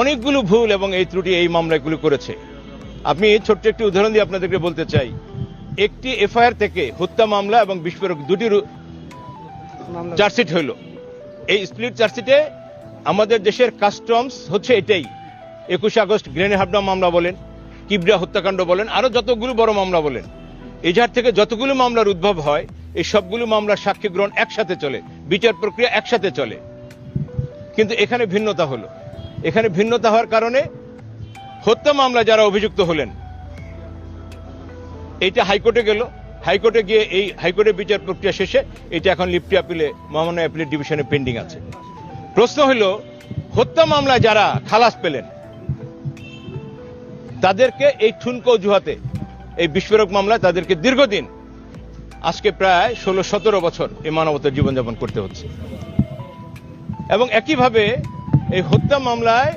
অনেকগুলো ভুল এবং এই ত্রুটি এই মামলাগুলো করেছে। আমি ছোট্ট একটি উদাহরণ দিয়ে আপনাদেরকে বলতে চাই, একটি এফআইআর থেকে হত্যা মামলা এবং বিস্ফোরক দুটি চার্জশিট হইল। এই স্প্লিট চার্জশিটে আমাদের দেশের কাস্টমস হচ্ছে এটাই, 21 আগস্ট গ্রেনেড হামলা মামলা বলেন, কিবরিয়া হত্যাকাণ্ড বলেন, আরো যতগুলো বড় মামলা বলেন, এজাহার থেকে যতগুলো মামলার উদ্ভব হয় এই সবগুলো মামলার সাক্ষী গ্রহণ একসাথে চলে, বিচার প্রক্রিয়া একসাথে চলে। কিন্তু এখানে ভিন্নতা হলো। এখানে ভিন্নতা হওয়ার কারণে হত্যা মামলা যারা অভিযুক্ত হলেন, এইটা হাইকোর্টে গেল, হাইকোর্টে গিয়ে এই হাইকোর্টের বিচার প্রক্রিয়া শেষে এটা এখন লিপ্টি আপিলে মহামান্য অ্যাপিলেট ডিভিশনে পেন্ডিং আছে। প্রশ্ন হল, হত্যা মামলায় যারা খালাস পেলেন তাদেরকে এই ঠুনকো অজুহাতে এই বিস্ফোরক মামলায় তাদেরকে দীর্ঘদিন, আজকে প্রায় 16-17 বছর এই মানবতার জীবনযাপন করতে হচ্ছে। এবং একইভাবে এই হত্যা মামলায়